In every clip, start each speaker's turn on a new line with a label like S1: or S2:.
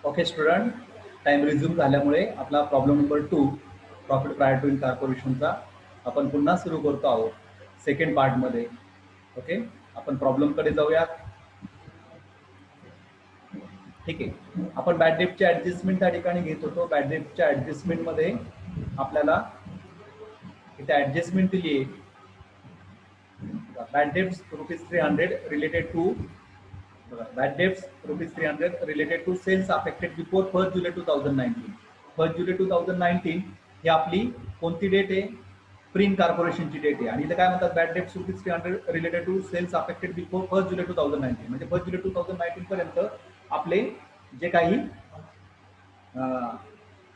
S1: Okay student, time resume झाल्यामुळे आपला problem number 2 profit prior to इनकॉर्पोरेशनचा आपण पुन्हा सुरू करतो आहोत सेकंड पार्टमध्ये. ओके, आपण प्रॉब्लेमकडे जाऊयात. ठीक आहे, आपण बॅड डेटच्या ऍडजस्टमेंट त्या ठिकाणी घेत होतो. बॅड डेटच्या ऍडजस्टमेंटमध्ये आपल्याला इथे ऍडजस्टमेंट दिली आहे. Bad debts ₹300 related to bad debts ₹300 related to sales affected before 1st July 2019. 1st July 2019 ही आपली कोणती डेट आहे? प्री इनकॉर्पोरेशनची डेट आहे. आणि इथे काय म्हणतात? Bad debts ₹300 related to sales affected before 1st July 2019. म्हणजे 1st July 2019 पर्यंत आपले जे काही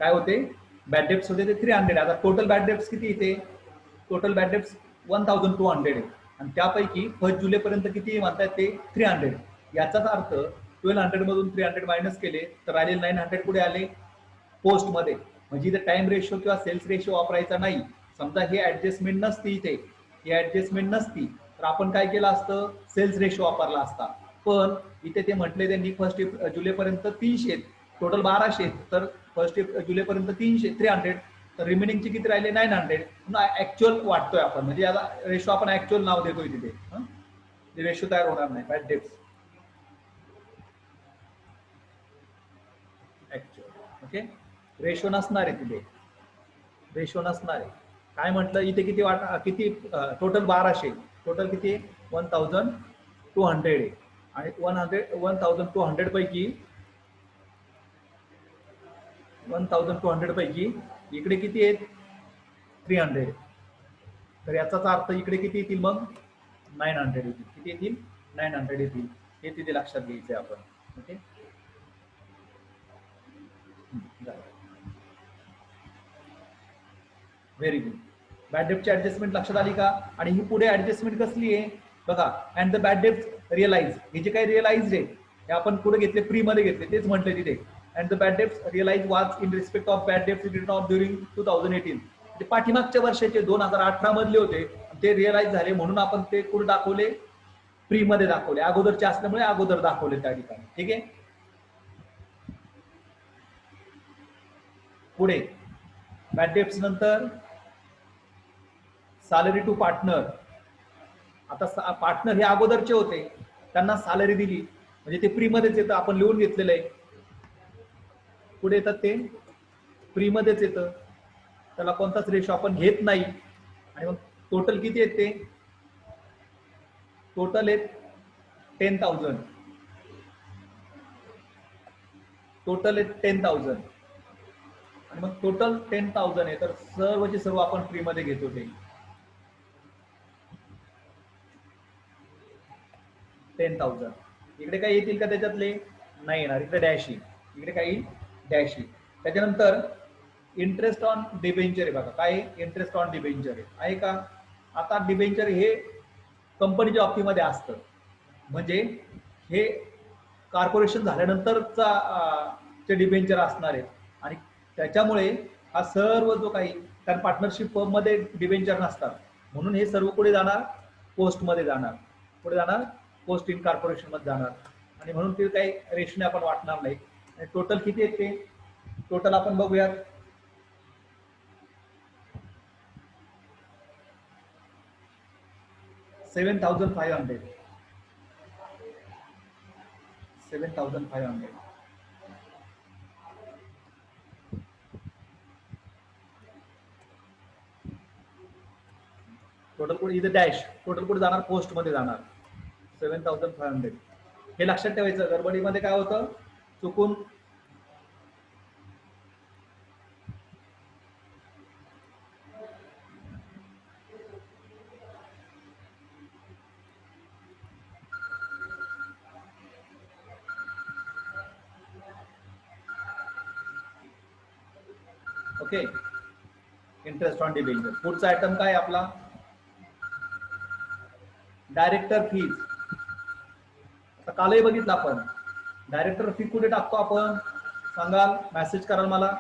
S1: काय होते बॅड डेट्स होते ते 300. आता टोटल बॅड डेट्स किती येते? टोटल बॅड डेट्स 1200 आहे. आणि त्यापैकी 1st जुलै पर्यंत किती म्हणतात ते 300. याचाच अर्थ 1200 मधून 300 मायनस केले तर राहिले 900 पुढे आले पोस्टमध्ये. म्हणजे इथे टाइम रेशो किंवा सेल्स रेशो वापरायचा नाही. समजा ही ऍडजस्टमेंट नसती, इथे ही ऍडजस्टमेंट नसती तर आपण काय केलं असतं? सेल्स रेशो वापरला असता. पण इथे ते म्हटले त्यांनी 1 जुलै पर्यंत 300, टोटल 1200, तर 1 जुलै पर्यंत 300 तर रिमेनिंगचे किती राहिले? 900. ऍक्च्युअल वाटतोय आपण, म्हणजे याला रेशो आपण ऍक्च्युअल नाव देतोय तिथे. रेशो तयार होणार नाही. Bad debts actual. Okay, ratio नसणार आहे तिथे, रेशो नसणार आहे. काय म्हटलं इथे किती किती टोटल 1200, टोटल किती 1200 आहे. आणि 1200 पैकी 1200 पैकी इकडे किती आहेत? 300. तर याचाच अर्थ इकडे किती येतील मग? 900 येतील. किती येतील? 900 येतील. हे तिथे लक्षात घ्यायचंय आपण. Okay, very good. बॅड डेप्टची ऍडजस्टमेंट लक्षात आली का? आणि ही पुढे ऍडजस्टमेंट कसली आहे बघा. अँड द बॅड डेप्ट रिअलाइज, हे जे काही रिअलाइज आहे हे आपण पुढे घेतले, फ्री मध्ये घेतले, तेच म्हटले तिथे. अँड द बॅड डेप्ट realise was in respect of bad dept return of during 2018. ते पाठीमागच्या वर्षाचे 2018 मधले होते, ते रिअलाइज झाले म्हणून आपण ते कुठे दाखवले? फ्री मध्ये दाखवले. अगोदरचे असल्यामुळे अगोदर दाखवले त्या ठिकाणी. ठीक आहे, पुढे बॅड डेप्ट्स नंतर सॅलरी टू पार्टनर. आता पार्टनर हे अगोदरचे होते, त्यांना सॅलरी दिली म्हणजे ते फ्री मध्येच येतं. आपण लिहून घेतलेलं आहे. पुढे येतात ते फ्री मध्येच येतं, त्याला कोणताच रेशो आपण घेत नाही. आणि मग टोटल किती आहेत ते? टोटल आहेत 10,000. टोटल आहेत 10,000. आणि मग टोटल 10,000 आहे, तर सर्वचे सर्व आपण फ्री मध्ये घेतो. ते 10,000 इकडे काय येतील का त्याच्यातले? नाही येणार. इकडे डॅश येईल. इकडे काय येईल? डॅश येईल. त्याच्यानंतर इंटरेस्ट ऑन डिबेंचर आहे बघा. काय इंटरेस्ट ऑन डिबेंचर आहे का? आता डिबेंचर हे कंपनीच्या बाबतीमध्ये असतं, म्हणजे हे कॉर्पोरेशन झाल्यानंतरचा चे डिबेंचर असणार आहे. आणि त्याच्यामुळे हा सर्व जो काही, कारण पार्टनरशिप फर्म मध्ये डिबेंचर नसतात, म्हणून हे सर्व पुढे जाणार पोस्टमध्ये जाणार. पुढे जाणार पोस्ट इन कॉर्पोरेशन मध्ये जाणार. आणि म्हणून ते काही रेशने आपण वाटणार नाही. आणि टोटल किती आहेत ते? टोटल आपण बघूयात. $7,500. 7,500. टोटल पुढे इथे डॅश, टोटल पुढे जाणार पोस्ट मध्ये जाणार 7,500. हे लक्षात ठेवायचं. गडबडीमध्ये काय होतं, चुकून ओके. Interest on debenture. पुढचा आयटम काय आपला? Director fees. आता कालही बघितलं आपण. डायरेक्टर फी कुठे टाकतो आपण? सांगाल? मेसेज कराल मला.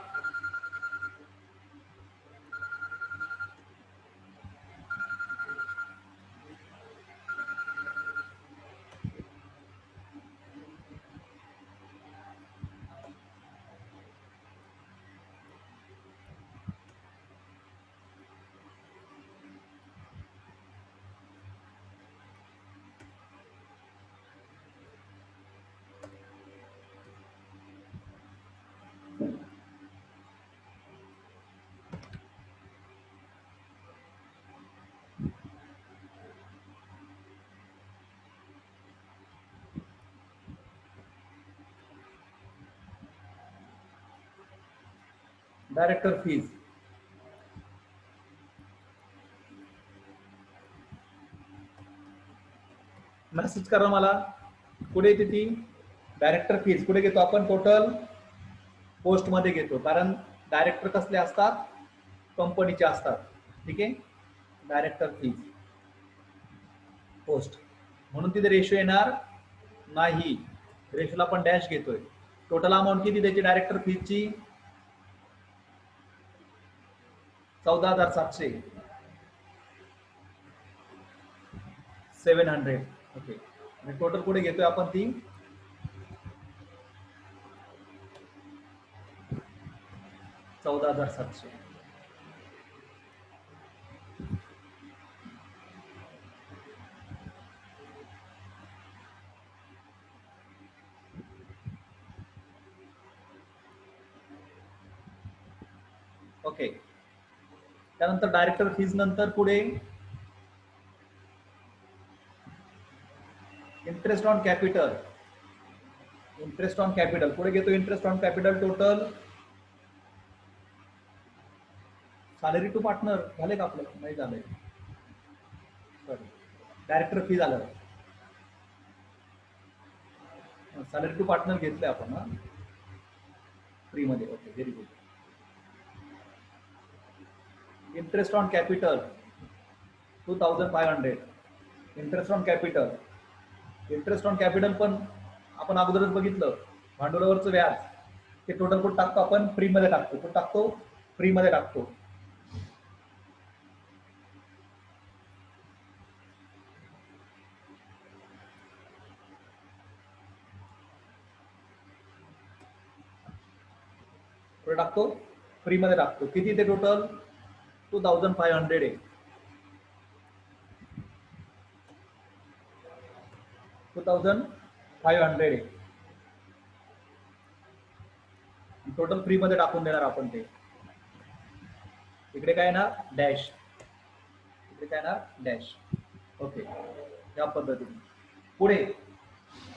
S1: डायरेक्टर फीज, मेसेज करा मला, कुठे येते ती डायरेक्टर फीज, कुठे घेतो आपण टोटल पोस्ट मध्ये घेतो, कारण डायरेक्टर कसले असतात, कंपनीचे असतात, ठीक आहे. डायरेक्टर फीज पोस्ट, म्हणून तिथे रेशो येणार नाही, रेशोला आपण डॅश घेतोय. टोटल अमाऊंट किती त्याची डायरेक्टर फीजची 14,700, 700. ओके, आणि टोटल कुठे घेतोय आपण ती 14,700. ओके, त्यानंतर डायरेक्टर फीज नंतर पुढे interest on capital, interest on capital पुढे घेतो, interest on capital total salary to partner झाले का आपलं, नाही झालंय, सॉरी डायरेक्टर फी झालं, सॅलरी टू पार्टनर घेतले आपण हा फ्री मध्ये. Okay, very good. Interest on capital 2,500, interest on capital, interest on capital पण आपण अगोदरच बघितलं, भांडवलावरचं व्याज ते टोटल कुठं टाकतो आपण, फ्री मध्ये टाकतो, कुठं टाकतो, फ्री मध्ये टाकतो. कुठे टाकतो, फ्री मध्ये टाकतो. किती ते टोटल 2,500 आहे, 2,500 आहे, टोटल फ्री मध्ये टाकून देणार आपण ते. इकडे काय येणार डॅश, इकडे काय येणार डॅश. ओके, या पद्धतीने पुढे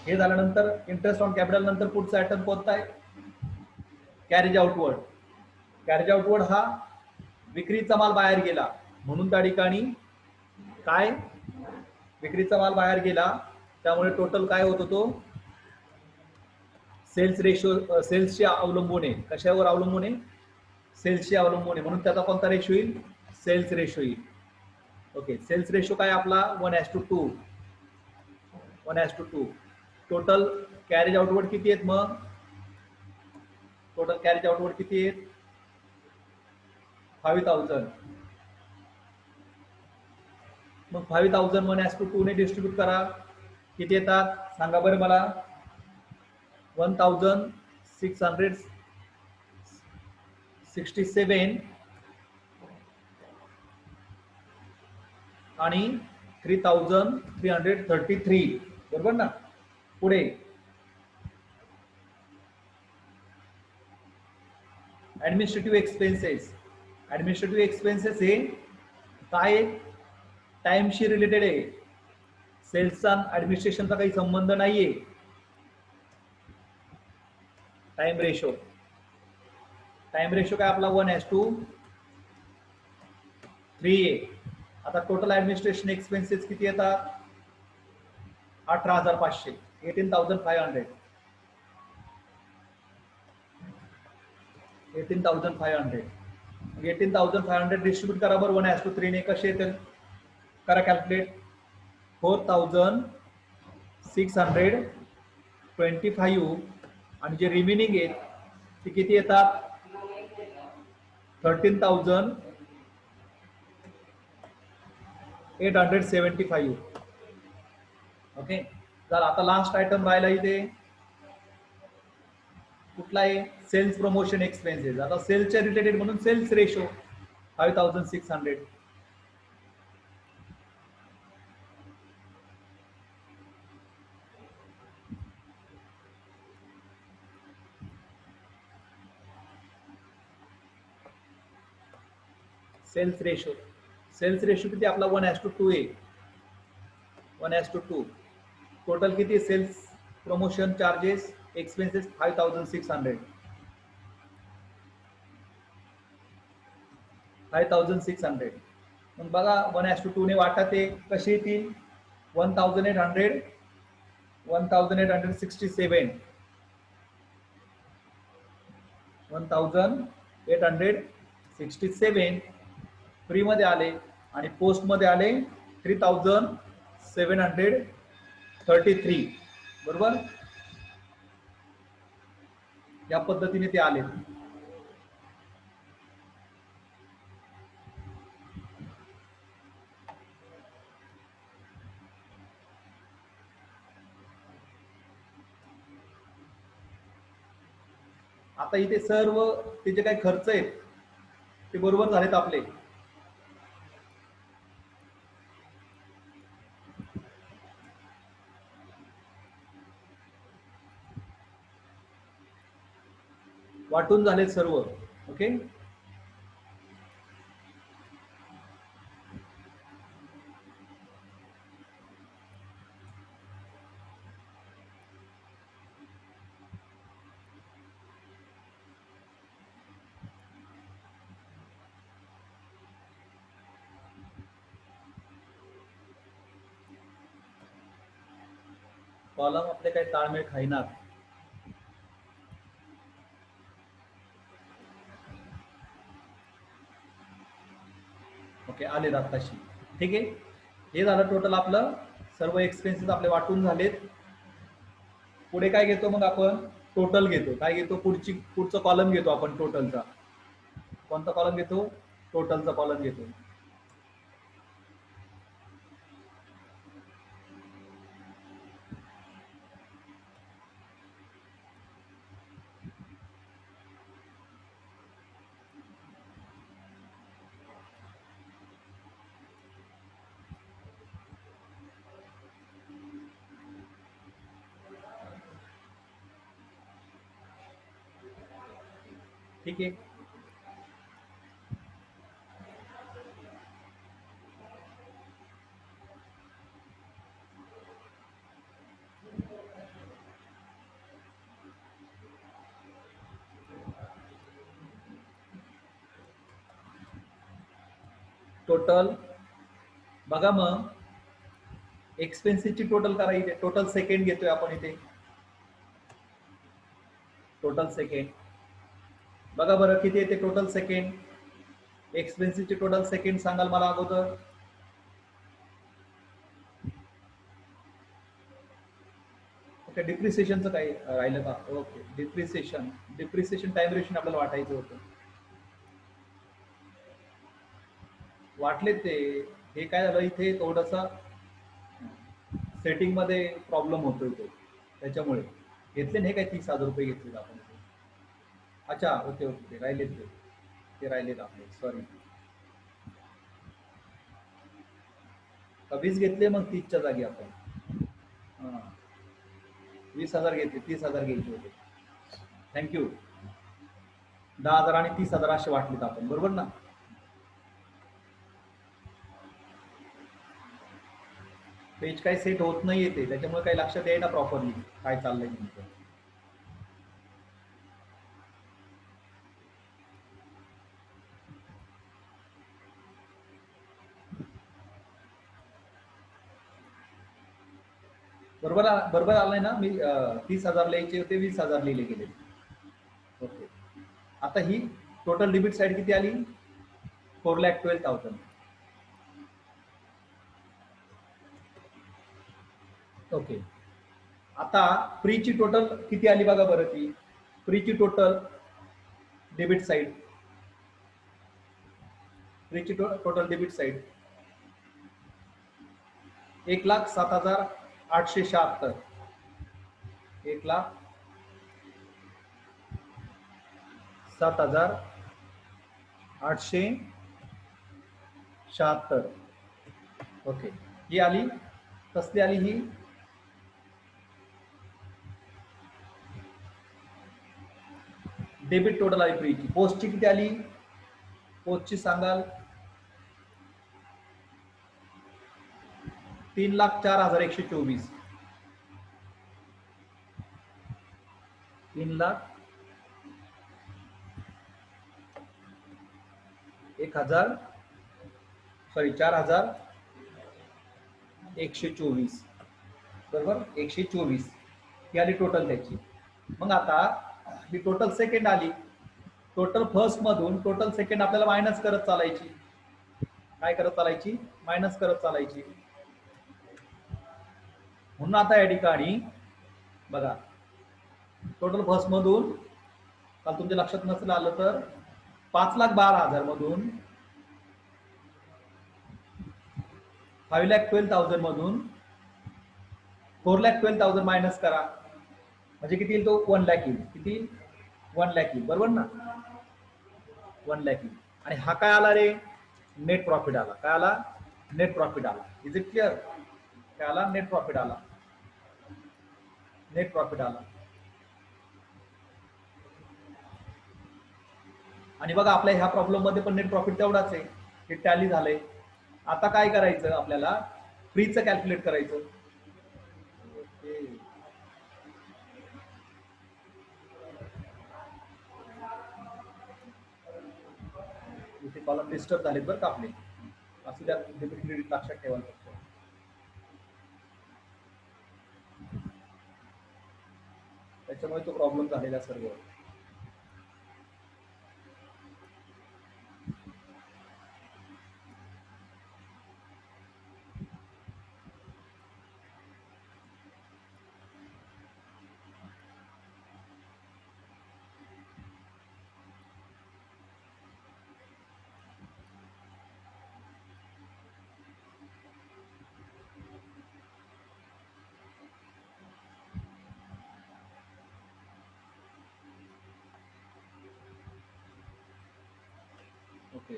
S1: हे झाल्यानंतर इंटरेस्ट ऑन कॅपिटल नंतर पुढचा आयटम कोणता आहे, कॅरेज आउटवर्ड. कॅरेज आउटवर्ड हा विक्रीचा माल बाहेर गेला, म्हणून त्या ठिकाणी काय विक्रीचा माल बाहेर गेला, त्यामुळे टोटल काय होत होतो, सेल्स रेशो, सेल्सची अवलंबून आहे, कशावर अवलंबून आहे, सेल्सची अवलंबून आहे, म्हणून त्याचा कोणता रेशो येईल, सेल्स रेशो येईल. ओके, सेल्स रेशो काय आपला 1:2, 1:2. टोटल कॅरेज आउटवर्ड किती आहेत मग, टोटल कॅरेज आउटवर्ड किती आहेत 5,000. मग 5,000 1:2 ने डिस्ट्रीब्यूट करा, किती येतात सांगा बरं मला, 1,667 आणि 3,333, बरोबर ना. पुढे ऍडमिनिस्ट्रेटिव्ह एक्सपेन्सेस, ऍडमिनिस्ट्रेटिव्ह एक्सपेन्सेस हे काय टाइमशी रिलेटेड आहे, सेल्सचा ऍडमिनिस्ट्रेशनचा काही संबंध नाहीये. टाइम रेशो, टाइम रेशो काय आपला 1:3 आहे. आता टोटल ऍडमिनिस्ट्रेशन एक्सपेन्सेस किती येतात 18,500, 18,500, 18,500. 18,500 डिस्ट्रीब्यूट करा बरं 1:3 ने, कसे येतील करा कॅल्क्युलेट, 4,625 आणि जे रिमेनिंग आहेत ते किती येतात 13,875. ओके, तर आता लास्ट आयटम राहिला इथे कुठला आहे, सेल्स प्रमोशन एक्सपेन्सेस. आता सेल्सच्या रिलेटेड म्हणून sales ratio 5,600. Sales ratio, sales ratio किती आपला 1:2 आहे, 1:2. टोटल किती सेल्स प्रमोशन चार्जेस एक्सपेन्सेस 5,600. 5600. मग बघा 1:2 ने वाटा ते कसे येतील 1800 1867 1867 फ्री मध्ये आले आणि पोस्ट मध्ये आले 3733 बरोबर. या पद्धतीने ते आले. आता इथे सर्व ते जे काही खर्च आहेत ते बरोबर झालेत आपले. वाटून झालेत सर्व. ओके. कॉलम आपले काही ताळमेळ खाईनात. ओके आलेत आत्ताशी. ठीक आहे. हे झालं टोटल आपलं सर्व एक्सपेन्सेस आपले वाटून झालेत. पुढे काय घेतो मग आपण टोटल घेतो. काय घेतो पुढचा कॉलम घेतो आपण टोटलचा. कोणता कॉलम घेतो टोटलचा कॉलम घेतो. ठीक आहे. टोटल बघा मग एक्सपेन्सेसची टोटल करायची. टोटल सेकंड घेतोय आपण इथे. टोटल सेकंड बघा बरं किती येते टोटल सेकंड. एक्सपेन्सेसची टोटल सेकंड सांगाल मला अगोदर. ओके. डिप्रिसिएशनचं काही राहिलं का. ओके. डिप्रिसिएशन टाइम रेशन आपल्याला वाटायचं होतं. वाटले ते. हे काय झालं इथे थोडंसं सेटिंग मध्ये प्रॉब्लेम होतोय तो त्याच्यामुळे घेतले नाही काय 30,000 रुपये घेतले आपण. अच्छा ओके ओके राहिलेत ते राहिलेत आपले. सॉरी 20 घेतले मग 30च्या जागी आपण. हां 20,000 घेतले 30,000 घ्यायचे होते. थँक्यू. 10,000 आणि 30,000 असे वाटलेत आपण बरोबर ना. पेज काही सेट होत नाही येते त्याच्यामुळे काही लक्षात येईना प्रॉपरली काय चाललंय नेमकं. बरोबर आलंय ना. मी 30,000 लिहायचे होते 20,000 लिहिले गेले. ओके. आता ही टोटल डेबिट साईड किती आली 4,12,000. ओके. आता फ्रीची टोटल किती आली बघा बरं. ती फ्रीची टोटल डेबिट साईड. फ्रीची टोटल डेबिट साईड 1,07,876. 1,07,876. ओके. ही आली. कसली आली ही डेबिट टोटल आली फ्रीची. पोस्टची किती आली पोस्टची सांगाल. 3,04,124. 3,00,000 4,124 बरोबर, 124 ही आली टोटल त्याची. मग आता ही टोटल सेकंड आली. टोटल फर्स्ट मधून टोटल सेकंड आपल्याला मायनस करत चालायची. काय करत चालायची? मायनस करत चालायची. म्हणून आता या ठिकाणी बघा, टोटल फर्स्ट मधून काल तुमच्या लक्षात नसेल आलं तर 5,12,000 मधून 5,12,000 मधून 4,12,000 मायनस करा म्हणजे किती येईल? तो 1 लाख येईल. किती? 1 लाख येईल, बरोबर ना? 1 लाख येईल. आणि हा काय आला रे? नेट प्रॉफिट आला. काय आला? नेट प्रॉफिट आला. Is it clear? काय आला? नेट प्रॉफिट आला. नेट प्रॉफिट आला. आणि बघा आपल्या ह्या प्रॉब्लेम मध्ये पण नेट प्रॉफिट तेवढाच आहे. हे टॅली झालंय. आता काय करायचं? आपल्याला फ्रीचं कॅल्क्युलेट करायचं. इथे कॉलम डिस्टर्ब झालेत बरं का आपले. असं त्या डेबिट क्रेडिट लक्षात ठेवायला फक्त. त्याच्यामुळे तो प्रॉब्लेम झालेला सर्व. ओके,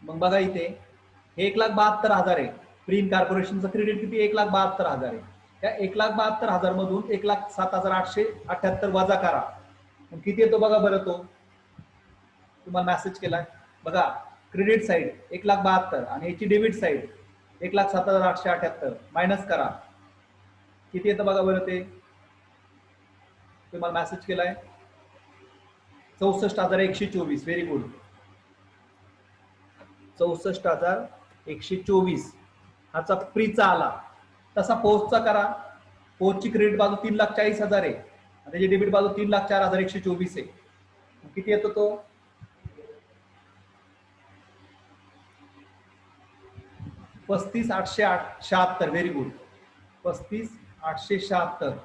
S1: मग बघा इथे हे 1,72,000 आहे. प्री इन कॉर्पोरेशनचं क्रेडिट किती? 1,72,000 आहे. त्या 1,72,000 मधून 1,07,878 वजा करा. मग किती येतो बघा बरं. तो तुम्हाला मेसेज केलाय बघा. क्रेडिट साइड 1,72,000 आणि याची डेबिट साइड 1,07,878 मायनस करा. किती येतं बघा बरं. ते तुम्हाला मेसेज केलाय 64,124. Very good. 64,124 हाचा प्रीचा आला. तसा पोस्टचा करा. पोस्टची क्रेडिट बाजू 3,40,000 आहे आणि त्याची डेबिट बाजू 3,04,124 आहे. किती येतो तो? 35,876. Very good. 35,876.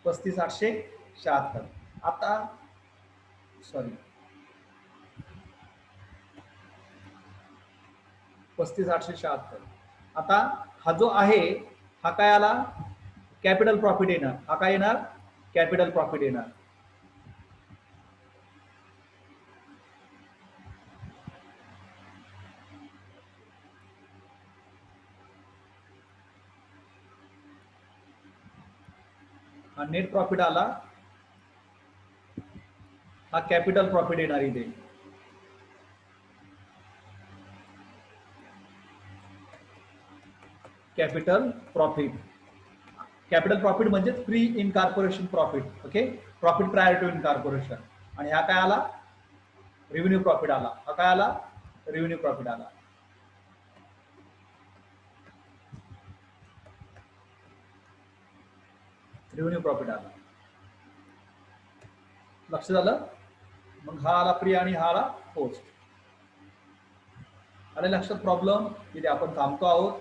S1: 35,876. आता सॉरी 35,876. आता हा जो आहे हा काय आला? कॅपिटल प्रॉफिट येणार. हा काय येणार? कॅपिटल प्रॉफिट येणार. हा नेट प्रॉफिट आला. हा कॅपिटल प्रॉफिट येणार इथे. Capital profit. कॅपिटल प्रॉफिट म्हणजे pre incorporation profit. Okay, profit prior to incorporation. आणि हा काय आला? रेव्हेन्यू प्रॉफिट आला. हा काय आला? रेव्हेन्यू प्रॉफिट आला. रेव्हेन्यू प्रॉफिट आला. लक्ष झालं? मग हा आला प्री आणि हा आला पोस्ट. आले लक्षात प्रॉब्लेम? इथे आपण थांबतो आहोत.